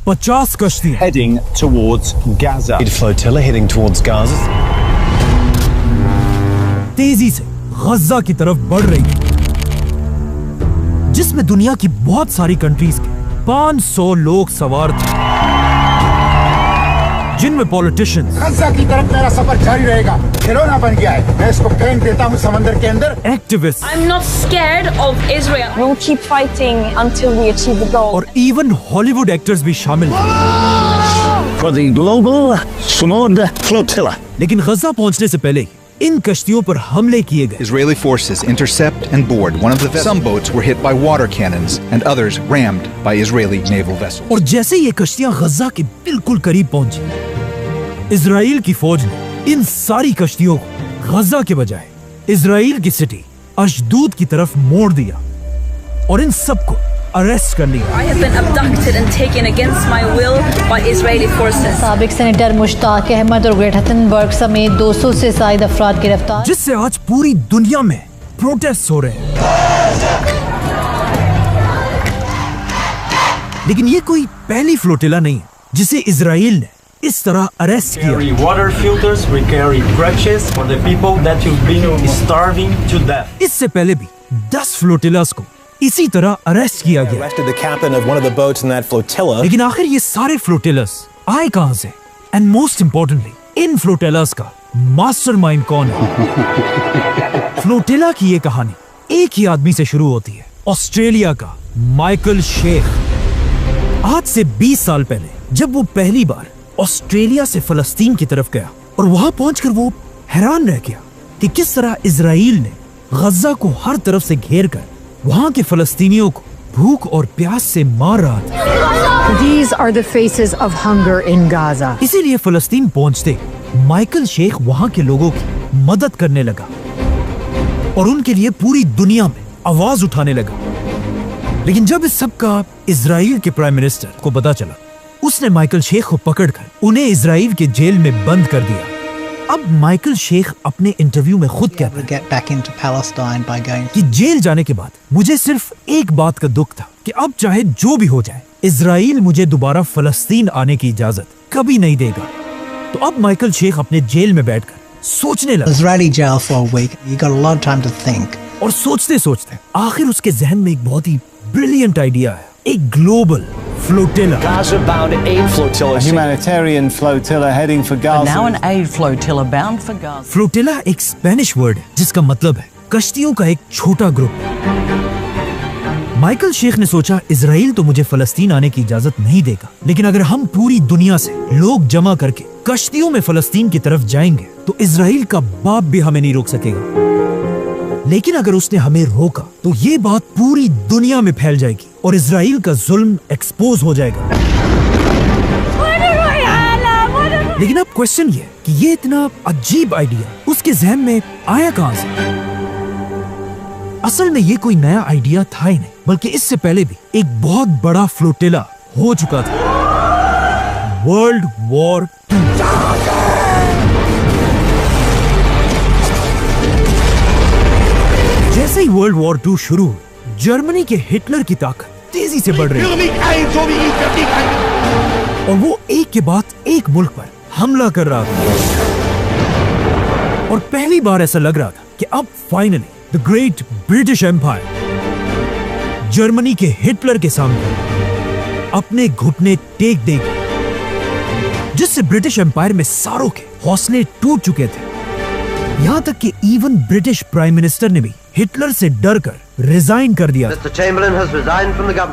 50 कश्तियां heading towards Gaza. Flotilla heading towards Gaza. तेजी से गजा की तरफ बढ़ रही है, जिसमें दुनिया की बहुत सारी कंट्रीज के 500 लोग सवार थे, जिनमें पॉलिटिशियंस, गजा की तरफ मेरा सफर जारी रहेगा, खिलौना बन गया है, मैं इसको फेंक देता हूँ समंदर के अंदर। Activist, I'm not scared of Israel. We'll keep fighting until we achieve the goal. और इवन हॉलीवुड एक्टर्स भी शामिल हैं। For the global Sunod flotilla. लेकिन गजा पहुंचने से पहले इन कश्तियों पर हमले किए गए। Israeli forces intercept and board one of the vessels. Some boats were hit by water cannons and others rammed by Israeli naval vessels. और जैसे ये कश्तियां गजा के बिल्कुल करीब पहुंची, इजराइल की फौज ने इन सारी कश्तियों को गजा के बजाय इजराइल की सिटी अशदूद की तरफ मोड़ दिया और इन सबको अरेस्ट कर लिया। I have been abducted and taken against my will by Israeli forces. साबिक सेनेटर मुश्ताक अहमद और ग्रेटा थनबर्ग समेत 200 से ज़ायद अफराद गिरफ्तार, जिससे आज पूरी दुनिया में प्रोटेस्ट हो रहे हैं। लेकिन ये कोई पहली फ्लोटिला नहीं जिसे इजराइल ने इस तरह अरेस्ट किया। Water filters, we carry crutches for the people that have been starving to death. इससे पहले भी 10 फ्लोटिलास को इसी तरह अरेस्ट किया गया। Arrested the captain of one of the boats in that flotilla. लेकिन आखिर ये सारे फ्लोटिलास आए कहां से? एंड मोस्ट इम्पोर्टेंटली इन फ्लोटिलास का मास्टरमाइंड कौन है? फ्लोटिला की ये कहानी एक ही आदमी से शुरू होती है, ऑस्ट्रेलिया का माइकल शेख। आज से 20 साल पहले जब वो पहली बार ऑस्ट्रेलिया से फलस्तीन की तरफ गया और वहां पहुंचकर वो हैरान रह गया कि किस तरह इजराइल ने गजा को हर तरफ से घेर कर वहां के फलस्तीनियों को भूख और प्यास से मार रहा था। These are the faces of hunger in Gaza. इसीलिए फलस्तीन पहुंचते माइकल शेख वहां के लोगों की मदद करने लगा और उनके लिए पूरी दुनिया में आवाज उठाने लगा। लेकिन जब इस सब का इजराइल के प्राइम मिनिस्टर को पता चला, उसने माइकल शेख को पकड़कर उन्हें इजराइल के जेल में बंद कर दिया। अब माइकल शेख अपने इंटरव्यू में खुद कहता है कि जेल जाने के बाद मुझे सिर्फ एक बात का दुख था कि अब चाहे जो भी हो जाए, इजराइल मुझे दोबारा फलस्तीन आने की इजाजत कभी नहीं देगा। तो अब माइकल शेख अपने जेल में बैठकर सोचने लगा। Israeli jail for a week. You got a lot of time to think. और सोचते सोचते आखिर उसके जहन में एक बहुत ही ब्रिलियंट आइडिया है, एक global flotilla. Gaza-bound aid flotilla. A humanitarian flotilla heading for Gaza. Now an aid flotilla bound for Gaza. Flotilla एक स्पेनिश वर्ड है जिसका मतलब है कश्तियों का एक छोटा ग्रुप। माइकल शेख ने सोचा, इजराइल तो मुझे फलस्तीन आने की इजाजत नहीं देगा, लेकिन अगर हम पूरी दुनिया से लोग जमा करके कश्तियों में फलस्तीन की तरफ जाएंगे तो इजराइल का बाप भी हमें नहीं रोक सकेगा। लेकिन अगर उसने हमें रोका तो ये बात पूरी दुनिया में फैल जाएगी और इजराइल का जुल्म एक्सपोज हो जाएगा। लेकिन अब क्वेश्चन ये कि ये इतना अजीब आइडिया उसके जहन में आया कहां से? असल में ये कोई नया आइडिया था ही नहीं, बल्कि इससे पहले भी एक बहुत बड़ा फ्लोटिला हो चुका था, वर्ल्ड वॉर 2। जैसे ही वर्ल्ड वॉर 2 शुरू हुई, जर्मनी के हिटलर की ताकत तेजी से बढ़ रही और वो एक के बाद एक मुल्क पर हमला कर रहा था। और पहली बार ऐसा लग रहा था कि अब finally the great British empire Germany के हिटलर के सामने अपने घुटने टेक देगी, जिससे ब्रिटिश एम्पायर में सारों के हौसले टूट चुके थे। यहाँ तक कि इवन ब्रिटिश प्राइम मिनिस्टर ने भी हिटलर से डरकर रिजाइन कर दिया।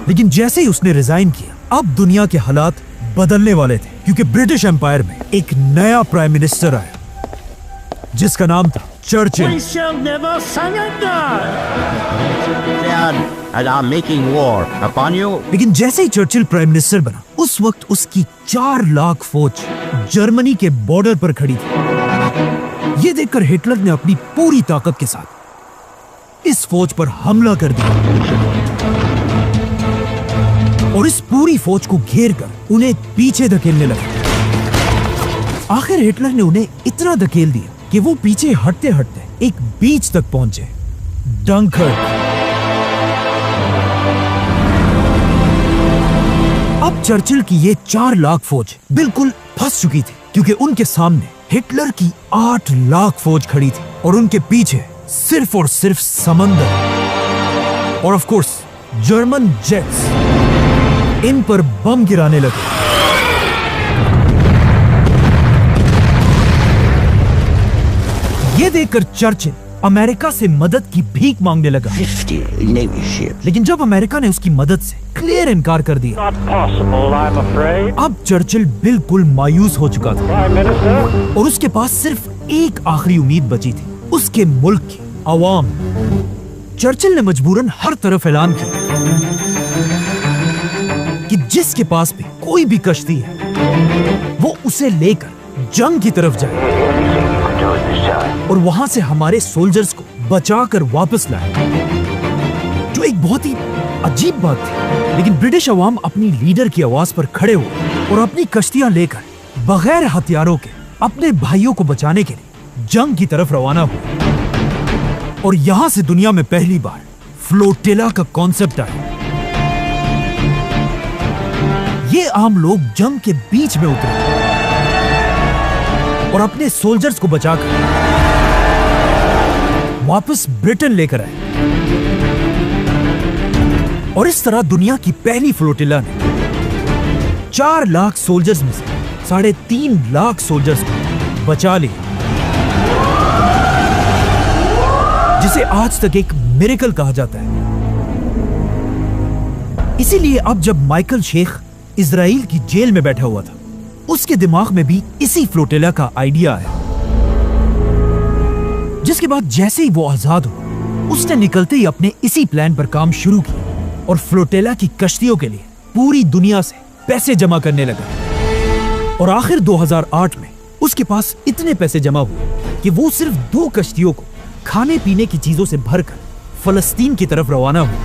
लेकिन जैसे ही उसने रिजाइन किया, अब दुनिया के हालात बदलने वाले थे, क्योंकि ब्रिटिश एम्पायर में एक नया प्राइम मिनिस्टर आया जिसका नाम था चर्चिल। लेकिन जैसे ही चर्चिल प्राइम मिनिस्टर बना, उस वक्त उसकी 4 लाख फौज जर्मनी के बॉर्डर पर खड़ी थी। ये देखकर हिटलर ने अपनी पूरी ताकत के साथ इस फौज पर हमला कर दिया और इस पूरी फौज को घेर कर उन्हें पीछे धकेलने लगा। आखिर हिटलर ने उन्हें इतना धकेल दिया कि वो पीछे हटते हटते एक बीच तक पहुंचे, डंकर्क। अब चर्चिल की ये 4 लाख फौज बिल्कुल फंस चुकी थी, क्योंकि उनके सामने हिटलर की 8 लाख फौज खड़ी थी और उनके पीछे सिर्फ और सिर्फ समंदर और ऑफ कोर्स जर्मन जेट्स इन पर बम गिराने लगे। ये देखकर चर्चिल अमेरिका से मदद की भीख मांगने लगा, लेकिन जब अमेरिका ने उसकी मदद से क्लियर इनकार कर दिया, अब चर्चिल बिल्कुल मायूस हो चुका था और उसके पास सिर्फ एक आखिरी उम्मीद बची थी, उसके मुल्क की आवाम। चर्चिल ने मजबूरन हर तरफ ऐलान किया कि जिसके पास भी कोई भी कश्ती है वो उसे लेकर जंग की तरफ जाए और वहां से हमारे सोल्जर्स को बचाकर वापस लाए, जो एक बहुत ही अजीब बात थी। लेकिन ब्रिटिश अवाम अपनी लीडर की आवाज पर खड़े हुए और अपनी कश्तियां लेकर बगैर हथियारों के अपने भाइयों को बचाने के लिए जंग की तरफ रवाना हुए। और यहां से दुनिया में पहली बार फ्लोटिला का कॉन्सेप्ट आया। ये आम लोग जंग के बीच में उतरे और अपने सोल्जर्स को बचाकर वापस ब्रिटेन लेकर आए और इस तरह दुनिया की पहली फ्लोटिला ने 4 लाख सोल्जर्स में से 3.5 लाख सोल्जर्स को बचा लिया, जिसे आज तक एक मिरेकल कहा जाता है। इसीलिए अब जब माइकल शेख इजराइल की जेल में बैठा हुआ था, उसके दिमाग में भी इसी फ्लोटिला का आइडिया आया, जिसके बाद जैसे ही वो आजाद हुआ, उसने निकलते ही अपने इसी प्लान पर काम शुरू किया और फ्लोटिला की कश्तियों के लिए पूरी दुनिया से पैसे जमा करने लगा। और आखिर 2008 में उसके पास इतने पैसे जमा हुए कि वो सिर्फ 2 कश्तियों को खाने पीने की चीजों से भरकर फलस्तीन की तरफ रवाना हुआ।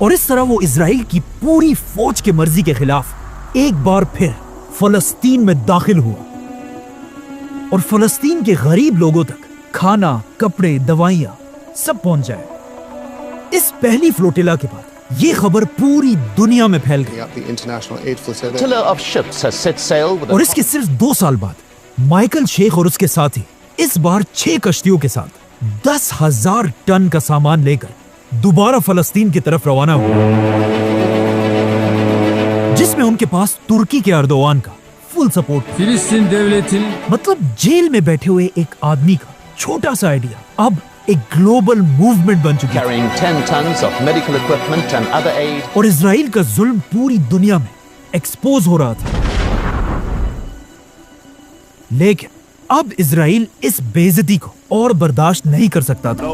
और इस तरह वो इजराइल की पूरी फौज के मर्जी के खिलाफ एक बार फिर फलस्तीन में दाखिल हुआ और फलस्तीन के गरीब लोगों तक खाना, कपड़े, दवाइयां सब पहुंच जाए। इस पहली फ्लोटिला के बाद ये खबर पूरी दुनिया में फैल गई और इसके सिर्फ 2 साल बाद माइकल शेख और उसके साथी इस बार 6 कश्तियों के साथ 10,000 टन का सामान लेकर दोबारा फलस्तीन की तरफ रवाना हुआ, जिसमें उनके पास तुर्की के अर्दोआन का फुल सपोर्ट। फिलिस्तीन मतलब जेल में बैठे हुए एक आदमी का छोटा सा आइडिया अब एक ग्लोबल मूवमेंट बन चुकी है और इजराइल का जुल्म पूरी दुनिया में एक्सपोज हो रहा था। लेकिन अब इजराइल इस बेइज्जती को और बर्दाश्त नहीं कर सकता था,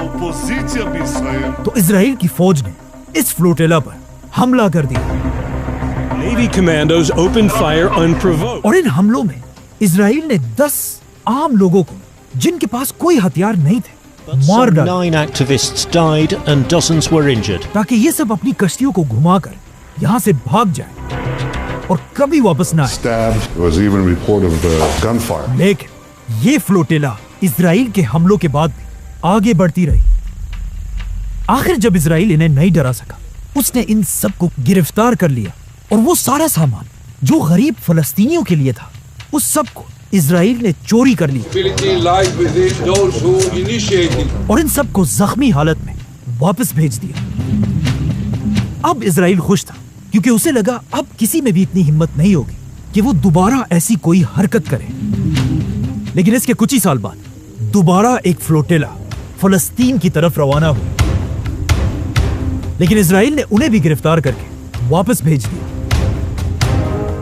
तो इजराइल की फौज ने इस फ्लोटिला पर हमला कर दिया। Navy commandos opened fire unprovoked. और इन हमलों में इजराइल ने 10 आम लोगों को, जिनके पास कोई हथियार नहीं थे, मार डाला। 9 activists died and dozens were injured. ताकि ये सब अपनी कश्तियों को घुमाकर यहाँ से भाग जाए और कभी वापस ना आए। लेकिन ये फ्लोटिला इजराइल के हमलों के बाद भी आगे बढ़ती रही। आखिर जब इजराइल इन्हें नहीं डरा सका, उसने इन सबको गिरफ्तार कर लिया और वो सारा सामान जो गरीब फलस्तीनियों के लिए था, उस सब को इजराइल ने चोरी कर लिया और इन सब को जख्मी हालत में वापस भेज दिया। अब इजराइल खुश था, क्योंकि उसे लगा अब किसी में भी इतनी हिम्मत नहीं होगी कि वो दोबारा ऐसी कोई हरकत करे। लेकिन इसके कुछ ही साल बाद दोबारा एक फ्लोटिला फलस्तीन की तरफ रवाना हुआ, लेकिन इजराइल ने उन्हें भी गिरफ्तार करके वापस भेज दिया।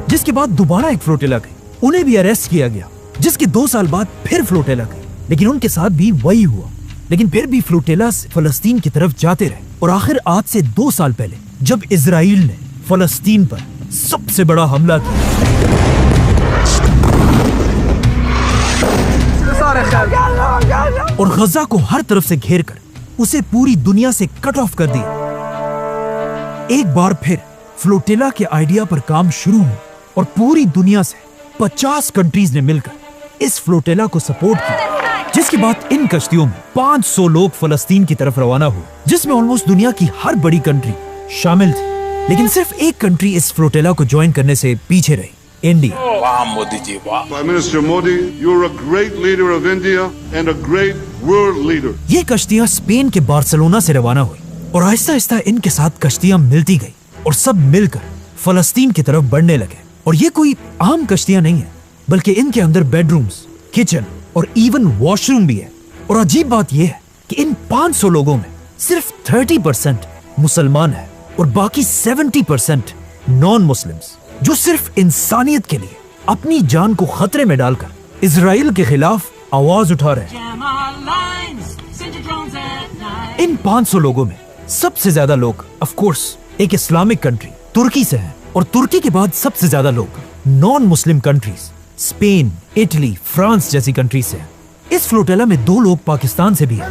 जिसके बाद दोबारा एक फ्लोटिला गई, उन्हें भी अरेस्ट किया गया, जिसके 2 साल बाद फिर फ्लोटिला गई, लेकिन उनके साथ भी वही हुआ। लेकिन फिर भी फ्लोटिला फलस्तीन की तरफ जाते रहे और आखिर आज से 2 साल पहले जब इजराइल ने फलस्तीन पर सबसे बड़ा हमला किया, और गजा को हर तरफ से घेर कर उसे पूरी दुनिया से कट ऑफ कर दिया, एक बार फिर फ्लोटिला के आइडिया पर काम शुरू हुआ और पूरी दुनिया से 50 कंट्रीज ने मिलकर इस फ्लोटिला को सपोर्ट किया। जिसके बाद इन कश्तियों में 500 लोग फलस्तीन की तरफ रवाना हुए, जिसमें ऑलमोस्ट दुनिया की हर बड़ी कंट्री शामिल थी। लेकिन सिर्फ एक कंट्री इस फ्लोटेला को ज्वाइन करने से पीछे रही, India. Prime Minister Modi, you're a great leader of India and a great world leader. ये कश्तियां स्पेन के बार्सिलोना से रवाना हुई और आहिस्ता आहिस्ता इनके साथ कश्तियां मिलती गई और सब मिलकर फलस्तीन की तरफ बढ़ने लगे। और ये कोई आम कश्तियां नहीं है, बल्कि इनके अंदर बेडरूम्स, किचन और इवन वॉशरूम भी है। और अजीब बात यह है कि इन 500 लोगों में सिर्फ 30% मुसलमान है और बाकी 70% नॉन मुस्लिम्स, जो सिर्फ इंसानियत के लिए अपनी जान को खतरे में डालकर इजराइल के खिलाफ आवाज उठा रहे हैं। इन 500 लोगों में सबसे ज्यादा लोग ऑफ कोर्स एक इस्लामिक कंट्री तुर्की से हैं, और तुर्की के बाद सबसे ज्यादा लोग non Muslim countries Spain, Italy, France जैसी कंट्री से हैं। इस फ्लोटेला में 2 लोग पाकिस्तान से भी हैं।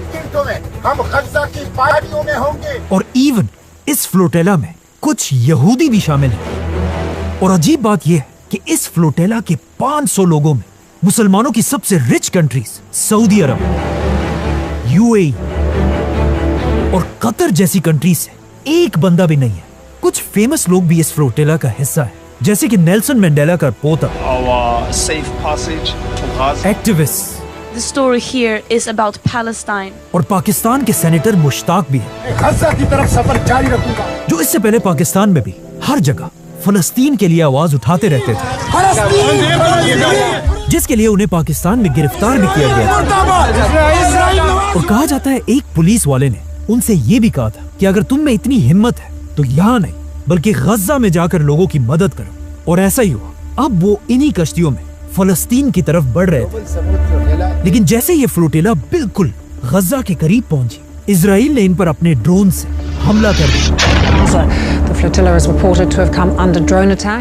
हम गज़ा की पहाड़ियों में होंगे। और इवन इस फ्लोटेला में कुछ यहूदी भी शामिल हैं। और अजीब बात यह है कि इस फ्लोटेला के 500 लोगों में मुसलमानों की सबसे रिच कंट्रीज सऊदी अरब, यूएई और कतर जैसी कंट्रीज से एक बंदा भी नहीं है। कुछ फेमस लोग भी इस फ्लोटेला का हिस्सा है, जैसे कि नेल्सन मंडेला का पोता, activist. The story here is about Palestine. और पाकिस्तान के सेनेटर मुश्ताक भी है, गज़ा की तरफ सफर जारी रखूंगा, जो इससे पहले पाकिस्तान में भी हर जगह फलस्तीन के लिए आवाज उठाते रहते थे, जिसके लिए उन्हें पाकिस्तान में गिरफ्तार भी किया गया था। और कहा जाता है एक पुलिस वाले ने उनसे ये भी कहा था कि अगर तुम में इतनी हिम्मत है तो यहाँ नहीं बल्कि गज़ा में जाकर लोगों की मदद करो। और ऐसा ही हुआ। अब वो इन्हीं कश्तियों में फलस्तीन की तरफ बढ़ रहे थे। लेकिन जैसे ये फ्लोटेला बिल्कुल गज़ा के करीब पहुंची, इजराइल ने इन पर अपने ड्रोन से हमला कर दिया।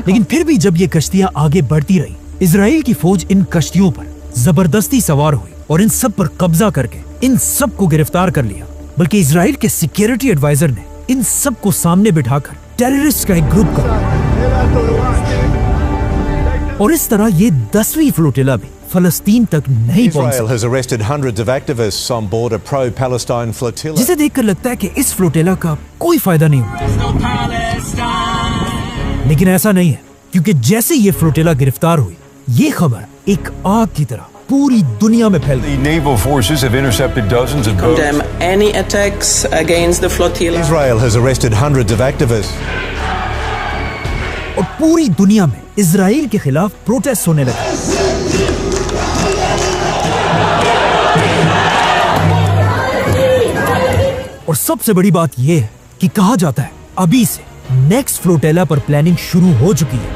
लेकिन फिर भी जब ये कश्तियां आगे बढ़ती रही, इजराइल की फौज इन कश्तियों पर जबरदस्ती सवार हुई और इन सब पर कब्जा करके इन सब को गिरफ्तार कर लिया। बल्कि इजराइल के सिक्योरिटी एडवाइजर ने इन सब को सामने बिठाकर टेररिस्ट का एक ग्रुप करा। और इस तरह ये 10वीं फ्लोटेला भी फलस्तीन तक नहीं पहुंच सकी, जिसे देखकर लगता है कि इस फ्लोटेला का कोई फायदा नहीं हुआ। लेकिन ऐसा नहीं है, क्योंकि जैसे ये फ्लोटेला गिरफ्तार हुई, ये खबर एक आग की तरह पूरी दुनिया में फैल गई। Naval forces have intercepted dozens of boats. Condemn any attacks against the flotilla. Israel has arrested hundreds of activists. और पूरी दुनिया में इजराइल के खिलाफ प्रोटेस्ट होने लगे। और सबसे बड़ी बात यह है कि कहा जाता है अभी से नेक्स्ट फ्लोटेला पर प्लानिंग शुरू हो चुकी है।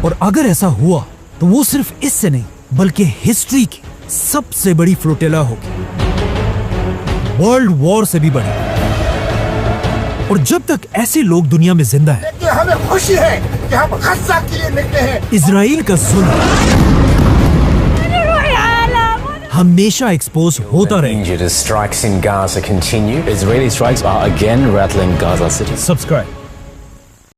और अगर ऐसा हुआ तो वो सिर्फ इससे नहीं बल्कि हिस्ट्री की सबसे बड़ी फ्लोटेला होगी, वर्ल्ड वॉर से भी बड़ी। और जब तक ऐसे लोग दुनिया में जिंदा हैं, हमें खुशी है कि हम गज़ा के लिए निकले हैं। इजराइल का जुल्म हमेशा एक्सपोज होता रहेगा। Strikes in Gaza continue. Israeli strikes are again rattling Gaza City. Subscribe.